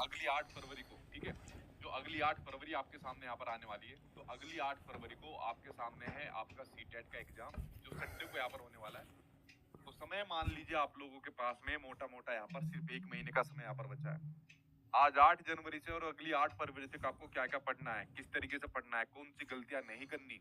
अगली 8 फरवरी को, ठीक है, जो अगली 8 फरवरी आपके सामने यहाँ पर आने वाली है, तो अगली 8 फरवरी को आपके सामने है आपका सीटेट का एग्जाम, जो संडे को यहाँ पर होने वाला है। तो समय मान लीजिए आप लोगों के पास में मोटा मोटा यहाँ पर सिर्फ 1 महीने का समय यहाँ पर बचा है। आज 8 जनवरी से और अगली 8 फरवरी तक आपको क्या क्या पढ़ना है, किस तरीके से पढ़ना है, कौन सी गलतियां नहीं करनी,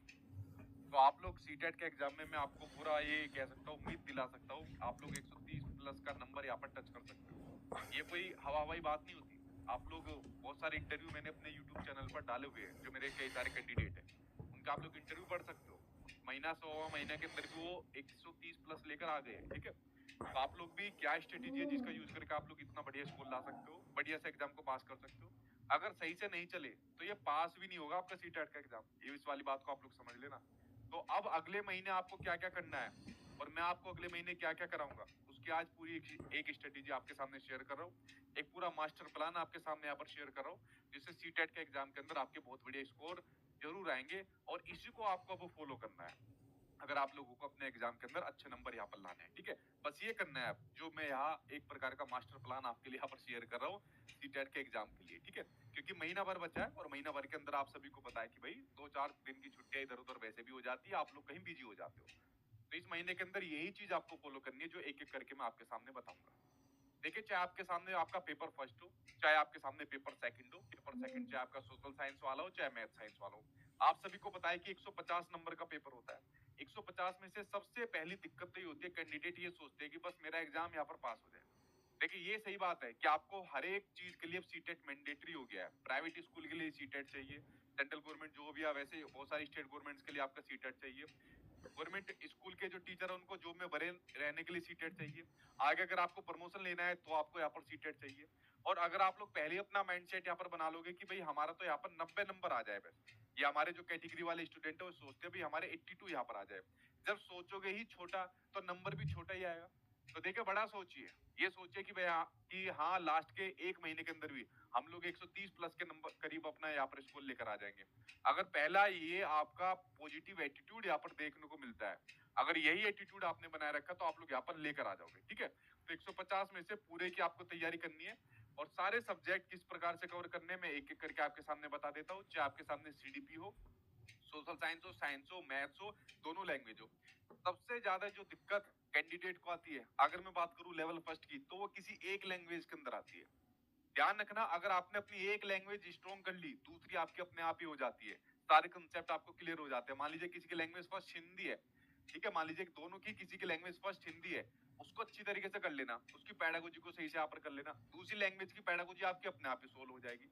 तो आप लोग सीटेट के एग्जाम में मैं आपको पूरा ये कह सकता हूँ, उम्मीद दिला सकता हूँ, आप लोग 130 प्लस का नंबर यहाँ पर टच कर सकते हो। ये कोई हवा हवाई बात नहीं होती। आप लोग बहुत सारे इंटरव्यू मैंने अपने यूट्यूब चैनल पर डाले हुए हैं, जो मेरे कई सारे कैंडिडेट हैं, उनका आप लोग इंटरव्यू पढ़ सकते हो। महीना सवा महीने के अंदर भी वो 130 प्लस लेकर आ गए हैं, ठीक है। तो आप लोग भी क्या स्ट्रेटेजी है जिसका यूज करके आप लोग इतना बढ़िया स्कोर ला सकते हो, बढ़िया से एग्जाम को पास कर सकते हो। अगर सही से नहीं चले तो ये पास भी नहीं होगा आपका सीटेट का एग्जाम, ये इस वाली बात को आप लोग समझ लेना। तो अब अगले महीने आपको क्या क्या करना है और मैं आपको अगले महीने क्या क्या कराऊंगा, उसकी आज पूरी एक स्ट्रेटेजी आपके सामने शेयर कर रहा हूँ। एक पूरा मास्टर प्लान आपके सामने यहाँ पर शेयर कर रहा हूँ, जिससे सीटेट के एग्जाम के अंदर आपके बहुत बढ़िया स्कोर जरूर आएंगे, और इसी को आपको अब फॉलो करना है अगर आप लोगों को अपने एग्जाम के अंदर अच्छे नंबर यहाँ पर लाने हैं, ठीक है। बस ये करना है अब, जो मैं यहाँ एक प्रकार का मास्टर प्लान आपके लिए यहाँ पर शेयर कर रहा हूँ सीटेट के एग्जाम के लिए, ठीक है। क्योंकि महीना भर बचा है और महीना भर के अंदर आप सभी को पता है कि भाई 2-4 दिन की छुट्टियां इधर उधर वैसे भी हो जाती है, आप लोग कहीं बिजी हो जाते हो। तो इस महीने के अंदर यही चीज आपको फॉलो करनी है, जो एक एक करके मैं आपके सामने बताऊंगा। देखिए, चाहे आपके सामने आपका पेपर फर्स्ट हो, चाहे आपके सामने पेपर सेकंड हो, पेपर सेकंड चाहे आपका सोशल साइंस वाला हो, चाहे मैथ साइंस वाला हो, आप सभी को पता है कि 150 नंबर का पेपर होता है। 150 में से सबसे पहली दिक्कत तो ये होती है, कैंडिडेट ये सोचते हैं कि बस मेरा एग्जाम यहाँ पर पास हो जाए। देखिए, ये सही बात है कि आपको हर एक चीज के लिए अब सीटेट मैंडेटरी हो गया है। प्राइवेट स्कूल के लिए सीटेट चाहिए, सेंट्रल गवर्नमेंट जो भी है, वैसे बहुत सारी स्टेट गवर्नमेंट्स के लिए आपका सीटेट चाहिए। गवर्नमेंट स्कूल के जो टीचर है उनको जॉब में भरे रहने के लिए सीटेट चाहिए। आगे अगर आपको प्रमोशन लेना है तो आपको यहाँ पर सीटेट चाहिए। और अगर आप लोग पहले अपना माइंडसेट यहाँ पर बना लोगे कि भाई हमारा तो यहाँ पर 90 नंबर आ जाए बस, ये हमारे जो कैटेगरी वाले स्टूडेंट है वो सोचते हैं भाई हमारे 82 यहाँ पर आ जाए, जब सोचोगे ही छोटा तो नंबर भी छोटा ही आएगा। तो देखिए, बड़ा सोचिए, ये सोचिए कि भाई कि हाँ, लास्ट के 1 महीने के अंदर भी हम लोग 130 प्लस के नंबर करीब अपना यहाँ पर स्कोर लेकर आ जाएंगे। अगर पहला ये आपका पॉजिटिव एटीट्यूड यहाँ पर देखने को मिलता है, अगर यही एटीट्यूड आपने बनाए रखा तो आप लोग यहाँ पर लेकर आ जाओगे, ठीक है। तो 150 में से पूरे की आपको तैयारी करनी है, और सारे सब्जेक्ट किस प्रकार से कवर करने में एक एक करके आपके सामने बता देता हूँ। चाहे आपके सामने सीडीपी हो, सोशल साइंस हो, मैथ्स हो, दोनों लैंग्वेज हो। सबसे ज्यादा जो दिक्कत कैंडिडेट को आती है, अगर मैं बात करूं लेवल फर्स्ट की, तो वो किसी एक लैंग्वेज के अंदर आती है। ध्यान रखना, अगर आपने अपनी एक लैंग्वेज स्ट्रॉन्ग कर ली, दूसरी आपकी अपने आप ही हो जाती है। सारे कंसेप्ट आपको क्लियर हो जाते हैं। मान लीजिए किसी की लैंग्वेज फर्स्ट हिंदी है, ठीक है, मान लीजिए दोनों की किसी की लैंग्वेज फर्स्ट हिंदी है, उसको अच्छी तरीके से कर लेना, उसकी पैडागोजी को सही से यहाँ पर कर लेना, दूसरी लैंग्वेज की पैडागोजी आपकी अपने आप ही सोल्व हो जाएगी,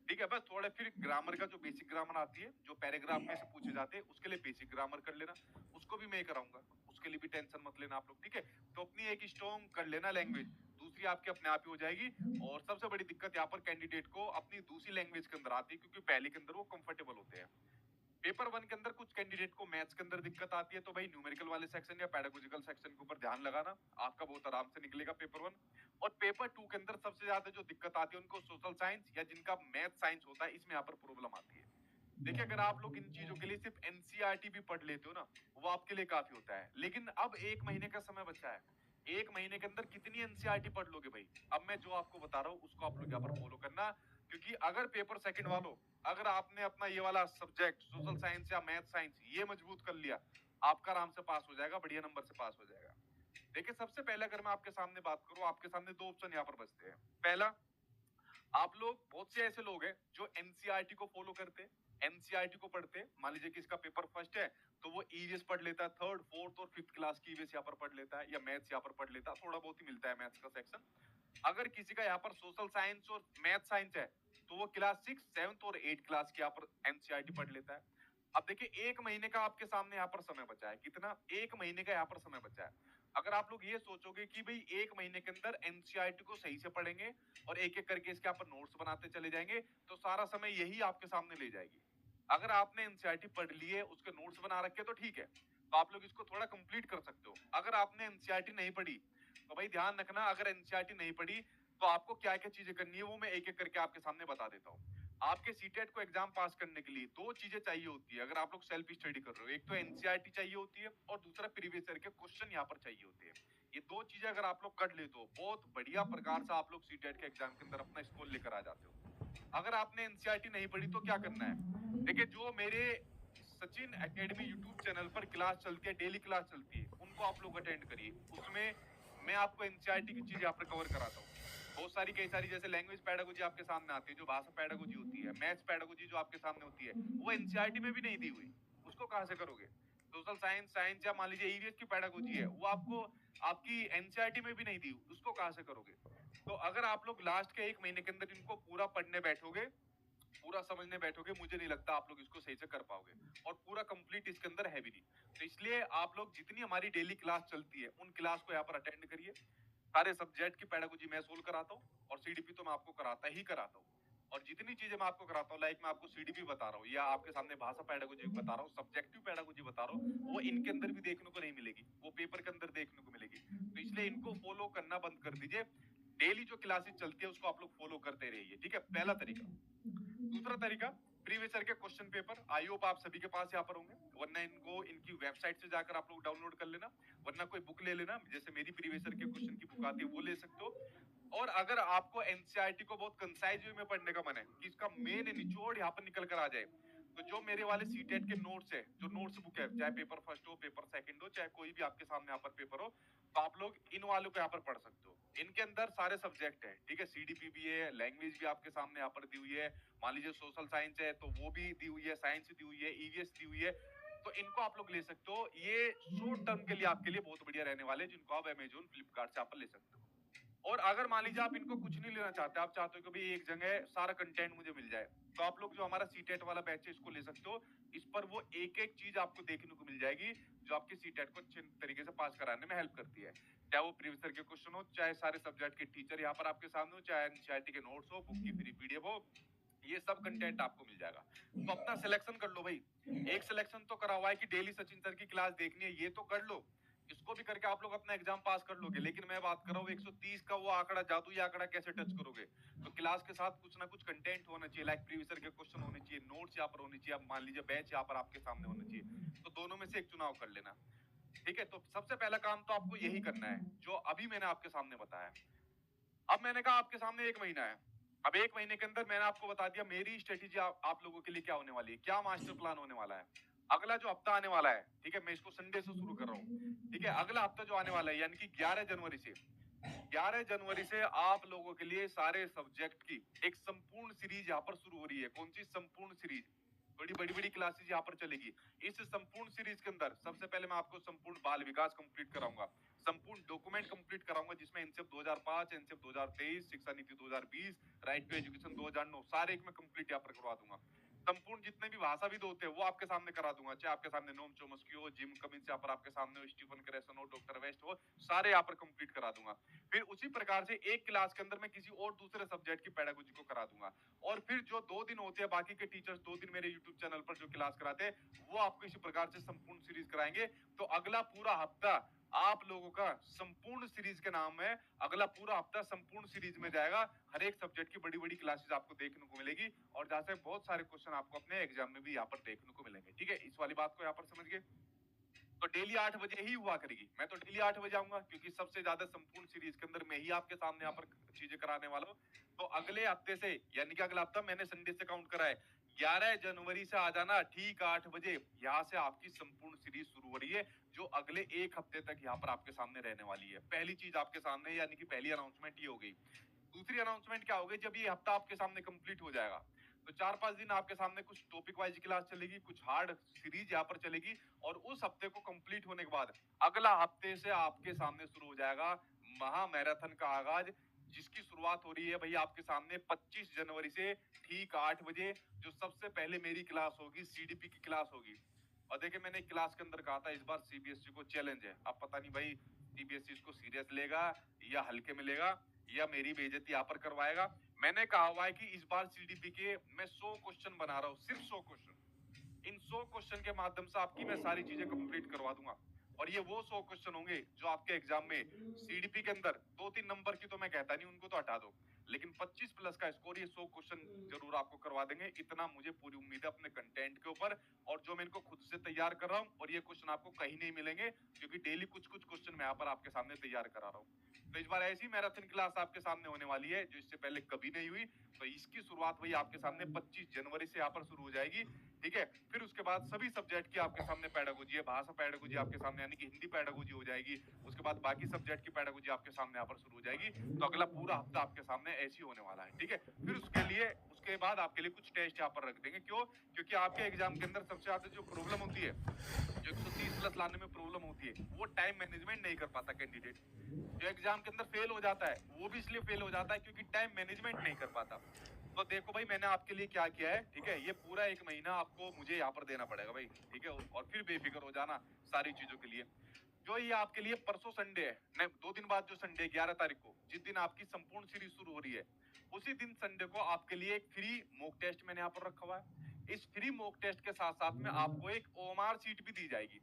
ठीक है। बस थोड़ा फिर ग्रामर का जो बेसिक ग्रामर आती है, जो पैराग्राफ में से पूछे जाते हैं, उसके लिए बेसिक ग्रामर कर लेना, उसको भी मैं कराऊंगा, उसके लिए भी टेंशन मत लेना आप लोग, ठीक है। तो अपनी एक स्ट्रॉन्ग कर लेना लैंग्वेज, दूसरी आपकी अपने आप ही हो जाएगी। और सबसे बड़ी दिक्कत यहाँ पर कैंडिडेट को अपनी दूसरी लैंग्वेज के अंदर आती है, क्योंकि पहले के अंदर वो कंफर्टेबल होते हैं। पेपर वन के अंदर कुछ कैंडिडेट को मैथ्स के अंदर दिक्कत आती है, तो भाई न्यूमेरिकल वाले सेक्शन या पैडागोजिकल सेक्शन के ऊपर ध्यान लगाना, आपका बहुत आराम से निकलेगा पेपर वन। और पेपर टू के अंदर सबसे ज्यादा जो दिक्कत आती है उनको सोशल साइंस या जिनका मैथ साइंस होता है, इसमें यहाँ पर प्रॉब्लम आती है। देखिए, अगर आप लोग इन चीजों के लिए सिर्फ एनसीईआरटी भी पढ़ लेते हो ना, वो आपके लिए काफी होता है। लेकिन अब 1 महीने का समय बचा है, 1 महीने के अंदर कितनी एनसीईआरटी पढ़ लोगे भाई? अब मैं जो आपको बता रहा हूँ उसको आप लोग यहाँ पर फॉलो करना। क्योंकि अगर पेपर सेकंड वालों, अगर आपने अपना ये वाला सब्जेक्ट सोशल साइंस या मैथ साइंस ये मजबूत कर लिया, आपका आराम से पास हो जाएगा, बढ़िया नंबर से पास हो जाएगा। देखिए, सबसे पहले अगर मैं आपके सामने बात करूं, आपके सामने 2 ऑप्शन यहाँ पर बचते हैं। पहला, आप लोग, बहुत से ऐसे लोग हैं जो एनसीईआरटी को फॉलो करते हैं, एनसीईआरटी को पढ़ते हैं। मान लीजिए किसका पेपर फर्स्ट है तो वो ईवीएस पढ़ लेता है, थर्ड फोर्थ और फिफ्थ क्लास की ईवीएस यहाँ पर पढ़ लेता है, या मैथ्स यहाँ पर पढ़ लेता है, थोड़ा बहुत ही मिलता है मैथ्स का सेक्शन। अगर किसी का यहाँ पर सोशल साइंस और मैथ साइंस है तो वो क्लास 6, 7 और 8 क्लास की यहाँ पर एनसीईआरटी पढ़ लेता है। अब देखिए, 1 महीने का आपके सामने यहाँ पर समय बचा है। कितना? 1 महीने का यहाँ पर समय बचा है। अगर आप लोग ये सोचोगे कि भाई 1 महीने के अंदर एनसीईआरटी को सही से पढ़ेंगे और एक एक करके इसके आप नोट्स बनाते चले जाएंगे, तो सारा समय यही आपके सामने ले जाएगी। अगर आपने एनसीईआरटी पढ़ ली है, उसके नोट्स बना रखे तो ठीक है, तो आप लोग इसको थोड़ा कंप्लीट कर सकते हो। अगर आपने एनसीईआरटी नहीं पढ़ी तो भाई ध्यान रखना, अगर एनसीईआरटी नहीं पढ़ी तो आपको क्या क्या चीजें करनी है वो मैं एक एक करके आपके सामने बता देता हूँ। आपके सीटेट को एग्जाम पास करने के लिए 2 चीजें चाहिए होती है, अगर आप लोग सेल्फ स्टडी कर रहे हो। एक तो एनसीईआरटी चाहिए होती है और दूसरा प्रीवियस ईयर के क्वेश्चन यहाँ पर चाहिए होते हैं। ये 2 चीजें अगर आप लोग कर ले तो बहुत बढ़िया प्रकार से आप लोग सीटेट के एग्जाम के अंदर अपना स्कोर लेकर आ जाते हो। अगर आपने एनसीईआरटी नहीं पढ़ी तो क्या करना है, देखिए जो मेरे सचिन एकेडमी यूट्यूब चैनल पर क्लास चलती है, डेली क्लास चलती है, उनको आप लोग अटेंड करिए। उसमें मैं आपको एनसीईआरटी की चीज यहाँ पर कवर कराता हूँ। बहुत सारी कई सारी जैसे लैंग्वेज पैडागोजी आपके सामने आती है, जो भाषा पैडागोजी होती है, मैथ्स पैडागोजी जो आपके सामने होती है, वो एनसीईआरटी में भी नहीं दी हुई, उसको कहाँ से करोगे? सोशल साइंस साइंस या मान लीजिए ईवीएस की पैडागोजी है, वो आपको आपकी एनसीईआरटी में भी नहीं दी, उसको कहाँ से करोगे? तो अगर आप लोग लास्ट के 1 महीने के अंदर इनको पूरा पढ़ने बैठोगे, पूरा समझने बैठोगे, मुझे नहीं लगता आप लोग इसको सही से कर पाओगे, और पूरा कंप्लीट इसके अंदर है भी नहीं। तो इसलिए आप लोग जितनी हमारी डेली क्लास चलती है, उन क्लास को यहाँ पर अटेंड करिए। सारे सब्जेक्ट की पैडागोजी मैं सोल्व कराता हूँ, और सीडीपी तो मैं आपको कराता ही कराता हूँ। और जितनी चीजें मैं आपको कराता हूँ, लाइक मैं आपको सीडीपी बता रहा हूँ या आपके सामने भाषा पैडागोजी बता रहा हूँ, सब्जेक्टिव पैडागोजी बता रहा हूँ, वो इनके अंदर भी देखने को नहीं मिलेगी, वो पेपर के अंदर देखने को मिलेगी। तो इसलिए इनको फॉलो करना बंद कर दीजिए। डेली जो क्लासेस चलती है उसको आप लोग फॉलो करते रहिए, ठीक है? पहला तरीका। दूसरा तरीका, प्रीवियस ईयर के क्वेश्चन पेपर आई होप आप सभी के पास यहाँ पर होंगे, वरना इनको इनकी वेबसाइट से जाकर आप लोग डाउनलोड कर लेना, वरना कोई बुक ले लेना, जैसे मेरी प्रीवियस ईयर के क्वेश्चन की बुक आती है वो ले सकते हो। और अगर आपको एनसीईआरटी को बहुत कंसाइज वे में पढ़ने का मन है कि इसका मेन निचोड़ यहाँ पर निकल कर आ जाए, तो जो मेरे वाले सीटेट के नोट्स है, जो नोट्स बुक है, चाहे पेपर फर्स्ट हो, पेपर सेकंड हो, चाहे कोई भी आपके सामने यहाँ पर पेपर हो, तो आप लोग इन वालों को यहाँ पर पढ़ सकते हो। इनके अंदर सारे सब्जेक्ट है, ठीक है? सीडीपी भी है, लैंग्वेज भी आपके सामने यहाँ पर दी हुई है, मान लीजिए सोशल साइंस है तो वो भी दी हुई है, साइंस दी हुई है, ईवीएस दी हुई है, तो इनको आप लोग ले सकते हो। ये शॉर्ट टर्म के लिए आपके लिए बहुत बढ़िया रहने वाले, जिनको आप अमेजोन फ्लिपकार्ट से आप ले सकते हो। और अगर मान लीजिए आप इनको कुछ नहीं लेना चाहते, आप चाहते हो कि भाई एक जगह सारा कंटेंट मुझे मिल जाए, तो आप लोग जो हमारा सीटेट वाला बैच है इसको ले सकते हो। इस पर वो एक एक चीज आपको देखने को मिल जाएगी जो आपके सीटेट को अच्छे तरीके से पास कराने में हेल्प करती है, चाहे वो प्रीवियस ईयर के क्वेश्चन हो, चाहे सारे सब्जेक्ट के टीचर यहाँ पर आपके सामने हो, चाहे एनसीईआरटी के नोट्स हो, बुक की फ्री पीडीएफ हो, ये सब कंटेंट आपको मिल जाएगा। तो अपना सिलेक्शन कर लो भाई। एक सिलेक्शन तो करा हुआ है कि डेली सचिन सर की क्लास देखनी है, ये तो कर लो, इसको भी करके आप लोग अपना एग्जाम पास कर लोगे। लेकिन मैं बात कर रहा हूँ 130 का वो आंकड़ा, जादुई आंकड़ा कैसे टच करोगे? तो क्लास के साथ कुछ ना कुछ कंटेंट होना चाहिए, लाइक प्रीवियस ईयर के क्वेश्चन होने चाहिए, नोट्स यहाँ पर होनी चाहिए, अब मान लीजिए बैच यहाँ पर आपके सामने होना चाहिए, तो दोनों में से एक चुनाव कर लेना, ठीक है? तो सबसे पहला काम तो आपको यही करना है जो अभी मैंने आपके सामने बताया। अब मैंने कहा आपके सामने 1 महीना है, अब 1 महीने के अंदर मैंने आपको बता दिया मेरी स्ट्रेटेजी आप लोगों के लिए क्या होने वाली है, क्या मास्टर प्लान होने वाला है। अगला जो हफ्ता आने वाला है, ठीक है, मैं इसको संडे से शुरू कर रहा हूँ, ठीक है? अगला हफ्ता जो आने वाला है यानी कि 11 जनवरी से, 11 जनवरी से आप लोगों के लिए सारे सब्जेक्ट की एक संपूर्ण सीरीज यहाँ पर शुरू हो रही है। कौन सी संपूर्ण सीरीज? बड़ी बड़ी बड़ी क्लासेस यहाँ पर चलेगी। इस संपूर्ण सीरीज के अंदर सबसे पहले मैं आपको संपूर्ण बाल विकास कंप्लीट कराऊंगा, संपूर्ण डॉक्यूमेंट कंप्लीट कराऊंगा, जिसमें एनसीएफ 2005, एनसीएफ 2023, शिक्षा नीति 2020, राइट टू एजुकेशन 2009 सारे एक में कंप्लीट यहाँ पर करवा दूंगा। संपूर्ण जितने भी भाषाविद होते हैं वो आपके सामने करा दूंगा, चाहे आपके सामने नोम चोमस्की हो, जिम कमिंस यहाँ पर आपके सामने हो, स्टीफन क्रेसन हो, डॉक्टर वेस्ट हो, सारे यहाँ पर कंप्लीट करा दूंगा। फिर उसी प्रकार से एक क्लास के अंदर मैं किसी और दूसरे सब्जेक्ट की पैडागोजी को करा दूंगा। और फिर जो 2 दिन होते हैं बाकी के टीचर्स 2 दिन मेरे यूट्यूब चैनल पर जो क्लास कराते हैं वो आपको इसी प्रकार से संपूर्ण सीरीज कराएंगे। तो अगला पूरा हफ्ता आप लोगों का संपूर्ण सीरीज के नाम है, अगला पूरा हफ्ता संपूर्ण सीरीज में जाएगा। हर एक सब्जेक्ट की बड़ी बड़ी क्लासेस आपको देखने को मिलेगी, और जहाँ से बहुत सारे क्वेश्चन आपको अपने एग्जाम में भी यहाँ पर देखने को मिलेंगे, ठीक है? इस वाली बात को यहाँ पर समझ गए? तो डेली 8 बजे ही हुआ करेगी, मैं तो डेली 8 बजे आऊंगा, क्योंकि सबसे ज्यादा संपूर्ण सीरीज के अंदर मैं ही आपके सामने यहाँ पर चीजें कराने वाला हूँ। तो अगले हफ्ते से, यानी कि अगला हफ्ता मैंने संडे से काउंट करा है, 11 जनवरी से आ जाना ठीक 8 बजे, यहाँ से आपकी संपूर्ण सीरीज शुरू हो रही है, जो अगले 1 हफ्ते तक यहाँ पर आपके सामने रहने वाली है। पहली चीज आपके सामने, यानी कि पहली अनाउंसमेंट ये हो गई। दूसरी अनाउंसमेंट क्या होगी? जब ये हफ्ता आपके सामने कंप्लीट हो जाएगा तो 4-5 दिन आपके सामने कुछ टॉपिक वाइज क्लास चलेगी, कुछ हार्ड सीरीज यहाँ पर चलेगी, और उस हफ्ते को कंप्लीट होने के बाद अगला हफ्ते से आपके सामने शुरू हो जाएगा महा मैराथन का आगाज, जिसकी शुरुआत हो रही है भाई आपके सामने 25 जनवरी से ठीक 8 बजे, जो सबसे पहले मेरी क्लास होगी, सीडीपी की क्लास होगी। और देखिए मैंने क्लास के अंदर कहा था इस बार सीबीएसई को चैलेंज है, अब पता नहीं भाई सीबीएसई इसको सीरियस लेगा या हल्के में लेगा या मेरी बेइज्जती यहाँ पर करवाएगा। मैंने कहा हुआ है कि इस बार सीडीपी के मैं 100 क्वेश्चन बना रहा हूँ, सिर्फ 100 क्वेश्चन। इन 100 क्वेश्चन के माध्यम से आपकी मैं सारी चीजें कंप्लीट करवा दूंगा, और ये वो 100 क्वेश्चन होंगे जो आपके एग्जाम में सीडीपी के अंदर 2-3 नंबर की तो मैं कहता नहीं, उनको तो हटा दो, लेकिन 25 प्लस का स्कोर, ये 100 क्वेश्चन जरूर आपको करवा देंगे, इतना मुझे पूरी उम्मीद है अपने कंटेंट के ऊपर। और जो मैं इनको खुद से तैयार कर रहा हूँ, और ये क्वेश्चन आपको कहीं नहीं मिलेंगे, क्योंकि डेली कुछ कुछ क्वेश्चन मैं यहाँ पर आपके सामने तैयार करा रहा हूँ। तो इस बार ऐसी मैराथन क्लास आपके सामने होने वाली है जो इससे पहले कभी नहीं हुई। तो इसकी शुरुआत वही आपके सामने 25 जनवरी से यहाँ पर शुरू हो जाएगी, ठीक है। फिर उसके बाद सभी सब्जेक्ट की आपके सामने पेडागोजी है, भाषा पेडागोजी आपके सामने, यानी कि हिंदी पेडागोजी हो जाएगी। उसके बाद बाकी सब्जेक्ट की पेडागोजी आपके सामने यहाँ पर शुरू हो जाएगी। तो अगला पूरा हफ्ता आपके सामने ऐसी होने वाला है, ठीक है। फिर उसके लिए, उसके बाद आपके लिए कुछ टेस्ट यहाँ पर रख देंगे। क्यों? क्योंकि आपके एग्जाम के अंदर सबसे ज्यादा जो प्रॉब्लम होती है, जो 130 प्लस लाने में प्रॉब्लम होती है, वो टाइम मैनेजमेंट नहीं कर पाता कैंडिडेट। जो एग्जाम के अंदर फेल हो जाता है, वो भी इसलिए फेल हो जाता है क्योंकि टाइम मैनेजमेंट नहीं कर पाता। तो देखो भाई, मैंने आपके लिए क्या किया है, ठीक है। ये पूरा 1 महीना आपको मुझे यहाँ पर देना पड़ेगा भाई, ठीक है। और फिर बेफिक्र हो जाना सारी चीजों के लिए। जो ये आपके लिए परसों संडे है, नहीं 2 दिन बाद जो संडे 11 तारीख को, जिस दिन आपकी संपूर्ण सीरीज शुरू हो रही है, उसी दिन संडे को आपके लिए एक फ्री मॉक टेस्ट मैंने यहाँ पर रखा हुआ है। इस फ्री मॉक टेस्ट के साथ साथ में आपको एक ओएमआर शीट भी दी जाएगी,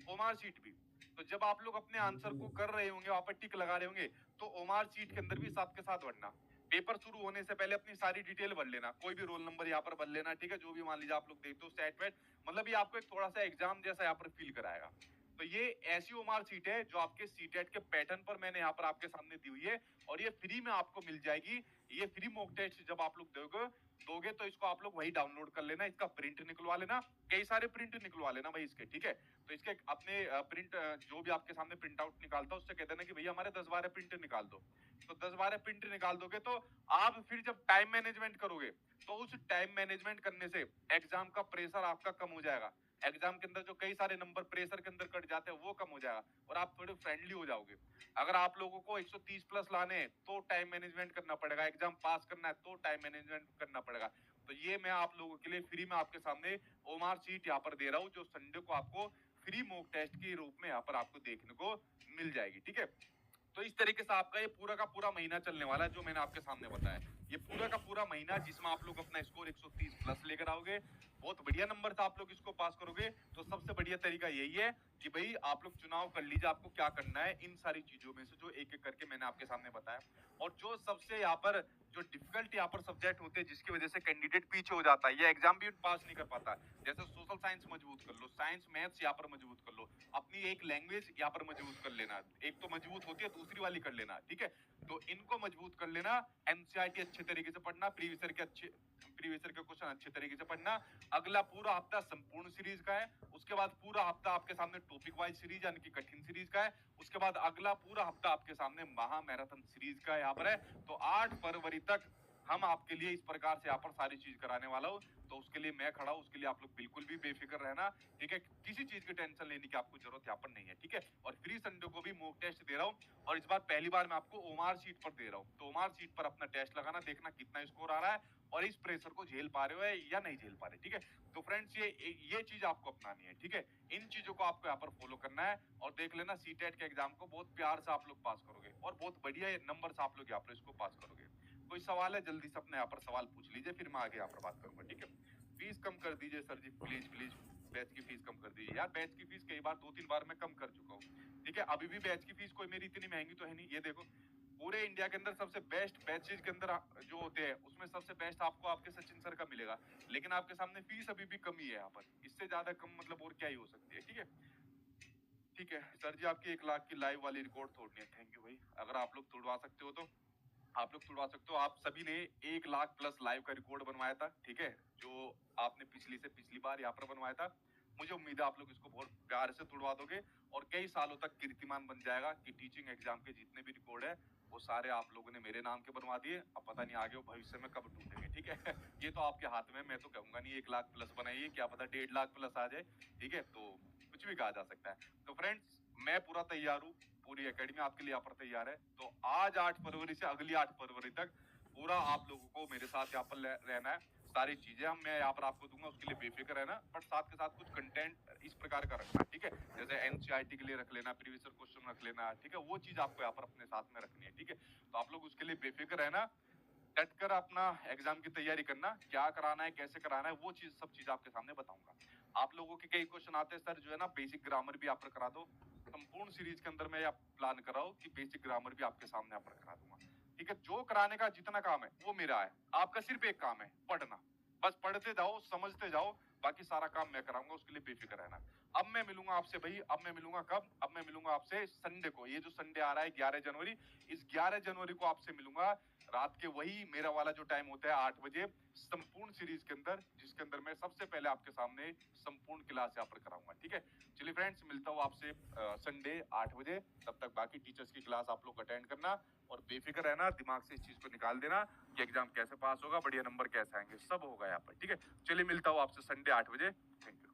ओएमआर शीट भी। तो जब आप लोग अपने आंसर को कर रहे होंगे, वहां पर टिक लगा रहे होंगे, तो ओएमआर शीट के अंदर भी साथ के साथ भरना। पेपर शुरू होने से पहले अपनी सारी डिटेल भर लेना, कोई भी रोल नंबर यहाँ पर भर लेना, ठीक है। जो भी मान लीजिए आप लोग देखते हो सेट वेट, मतलब ये आपको एक थोड़ा सा एग्जाम जैसा यहाँ पर फील कराएगा। तो ये ऐसी ओएमआर शीट है जो आपके सीटेट के पैटर्न पर मैंने यहाँ पर आपके सामने दी हुई है, और ये फ्री में आपको मिल जाएगी। ये फ्री मॉक टेस्ट जब आप लोग दोगे तो इसको आप लोग वही डाउनलोड कर लेना, इसका प्रिंट निकलवा लेना, कई सारे प्रिंट निकलवा लेना भाई इसके, ठीक है। तो इसके अपने प्रिंट, जो भी आपके सामने प्रिंट आउट निकालता है उससे कह देना कि भैया हमारे 10-12 प्रिंट निकाल दो। तो 10-12 प्रिंट निकाल दोगे तो आप फिर जब टाइम मैनेजमेंट करोगे, तो उस टाइम मैनेजमेंट करने से एग्जाम का प्रेशर आपका कम हो जाएगा। एग्जाम के अंदर जो कई सारे नंबर प्रेशर के अंदर कट जाते हैं, वो कम हो जाएगा, और आप थोड़े फ्रेंडली हो जाओगे। अगर आप लोगों को 130 प्लस लाने हैं तो टाइम मैनेजमेंट करना पड़ेगा, एग्जाम पास करना है तो टाइम मैनेजमेंट करना पड़ेगा। तो ये मैं आप लोगों के लिए फ्री में आपके सामने ओएमआर शीट यहाँ पर दे रहा हूँ, जो संडे को आपको फ्री मॉक टेस्ट के रूप में यहाँ पर आपको देखने को मिल जाएगी, ठीक है। तो इस तरीके से आपका ये पूरा का पूरा महीना चलने वाला है, जो मैंने आपके सामने बताया। ये पूरा का पूरा महीना जिसमें आप लोग अपना स्कोर 130 प्लस लेकर आओगे, बहुत बढ़िया नंबर से आप लोग इसको पास करोगे। तो सबसे बढ़िया तरीका यही है कि भाई आप लोग चुनाव कर लीजिए, आपको क्या करना है इन सारी चीजों में से जो एक एक करके मैंने आपके सामने बताया। और जो सबसे यहाँ पर जो डिफिकल्ट यहाँ पर सब्जेक्ट होते हैं, जिसकी वजह से कैंडिडेट पीछे हो जाता है, ये एग्जाम भी पास नहीं कर पाता, जैसे सोशल साइंस मजबूत कर लो, साइंस मैथ्स यहाँ पर मजबूत कर लो, अपनी एक लैंग्वेज यहाँ पर मजबूत कर लेना, एक तो मजबूत होती है दूसरी वाली कर लेना, ठीक है। तो इनको मजबूत कर लेना, एनसीईआरटी अच्छे तरीके से पढ़ना, प्रीवियस ईयर के क्वेश्चन अच्छे तरीके से पढ़ना। अगला पूरा हफ्ता संपूर्ण सीरीज का है, उसके बाद पूरा हफ्ता आपके सामने टॉपिक वाइज सीरीज यानी कि कठिन सीरीज का है, उसके बाद अगला पूरा हफ्ता आपके सामने महा मैराथन सीरीज का यहाँ पर है। तो 8 फरवरी तक हम आपके लिए इस प्रकार से यहाँ पर सारी चीज कराने वाला हूँ। तो उसके लिए मैं खड़ा हूँ, उसके लिए आप लोग बिल्कुल भी बेफिक्र रहना, ठीक है। किसी चीज की टेंशन लेने की आपको जरूरत यहाँ पर नहीं है, ठीक है। और फ्री संडे को भी मॉक टेस्ट दे रहा हूँ, और इस बार पहली बार मैं आपको ओएमआर शीट पर दे रहा हूँ। तो ओएमआर शीट पर अपना टेस्ट लगाना, देखना कितना स्कोर आ रहा है और इस प्रेशर को झेल पा रहे हो या नहीं झेल पा रहे, ठीक है। तो फ्रेंड्स ये चीज आपको अपनानी है, ठीक है। इन चीजों को आपको यहाँ पर फॉलो करना है, और देख लेना सीटेट के एग्जाम को बहुत प्यार से आप लोग पास करोगे, और बहुत बढ़िया नंबर से आप लोग यहाँ पर इसको पास करोगे। कोई सवाल है जल्दी से अपने यहाँ पर सवाल पूछ लीजिए, फिर मैं आगे यहाँ पर बात करूंगा, ठीक है। फीस कम कर दीजिए sir ji, please please, batch की फीस कम कर दीजिए यार। बैच की फीस कई बार 2-3 बार मैं कम कर चुका हूँ, ठीक है। अभी भी बैच की फीस कोई मेरी इतनी महंगी तो है नहीं। ये देखो, पूरे इंडिया के अंदर सबसे बेस्ट बैचेज के अंदर जो होते हैं, उसमें सबसे बेस्ट आपको आपके सचिन सर का मिलेगा, लेकिन आपके सामने फीस अभी भी कमी है यहाँ पर, इससे ज्यादा कम मतलब और क्या ही हो सकती है, ठीक है। ठीक है सर जी, आपकी 1 लाख की लाइव वाली रिकॉर्ड तोड़नी है, थैंक यू भाई। अगर आप लोग तोड़वा सकते हो तो आप लोग तुड़वा सकते हो। आप सभी ने 1 लाख प्लस लाइव का रिकॉर्ड बनवाया था, ठीक है, जो आपने पिछली बार यहाँ पर बनवाया था। मुझे उम्मीद है आप लोग इसको बहुत प्यार से तुड़वा दोगे, और कई सालों तक कीर्तिमान बन जाएगा कि टीचिंग एग्जाम के जितने भी रिकॉर्ड है वो सारे आप लोगों ने मेरे नाम के बनवा दिए। अब पता नहीं आगे भविष्य में कब टूटेंगे, ठीक है। ये तो आपके हाथ में, मैं तो कहूंगा नहीं 1 लाख प्लस बनाइए, क्या पता 1.5 लाख प्लस आ जाए, ठीक है। तो कुछ भी कहा जा सकता है। तो फ्रेंड्स, मैं पूरा तैयार हूँ, पूरी एकेडमी आपके लिए यहाँ पर तैयार है। तो आज 8 फरवरी से अगली 8 फरवरी तक पूरा आप लोगों को मेरे साथ यहाँ पर रहना है। सारी चीजें हम मैं यहाँ पर आपको दूंगा, उसके लिए बेफिक्र रहना, बट साथ के साथ कुछ कंटेंट इस प्रकार का रखना, ठीक है। जैसे एनसीईआरटी के लिए रख लेना, प्रीवियस ईयर क्वेश्चन रख लेना, ठीक है। वो चीज आपको यहाँ पर अपने साथ में रखनी है, ठीक है। तो आप लोग उसके लिए बेफिक्र रहना, डट कर अपना एग्जाम की तैयारी करना, क्या कराना है कैसे कराना है वो चीज सब चीज आपके सामने बताऊंगा। आप लोगों के कई क्वेश्चन आते हैं सर जो है ना बेसिक ग्रामर भी आप पर करा दो, संपूर्ण सीरीज के अंदर मैं प्लान कर रहा हूँ कि बेसिक ग्रामर भी आपके सामने यहाँ पर करा दूंगा, ठीक है, जो कराने का जितना काम है वो मेरा है, आपका सिर्फ एक काम है पढ़ना, बस पढ़ते जाओ, समझते जाओ, बाकी सारा काम मैं कराऊंगा, उसके लिए बेफिक्र रहना। अब मैं मिलूंगा आपसे भाई, अब मैं मिलूंगा कब, अब मैं मिलूंगा आपसे संडे को, ये जो संडे आ रहा है 11 जनवरी, इस 11 जनवरी को आपसे मिलूंगा रात के वही मेरा वाला जो टाइम होता है 8 बजे, संपूर्ण सीरीज के अंदर, जिसके अंदर मैं सबसे पहले आपके सामने संपूर्ण क्लास यहाँ पर कराऊंगा, ठीक है। चलिए फ्रेंड्स, मिलता हूँ आपसे संडे 8 बजे, तब तक बाकी टीचर्स की क्लास आप लोग अटेंड करना और बेफिक्र रहना, दिमाग से इस चीज को निकाल देना कि एग्जाम कैसे पास होगा, बढ़िया नंबर कैसे आएंगे, सब होगा यहाँ पर, ठीक है। चलिए मिलता हूँ आपसे संडे 8 बजे, थैंक यू।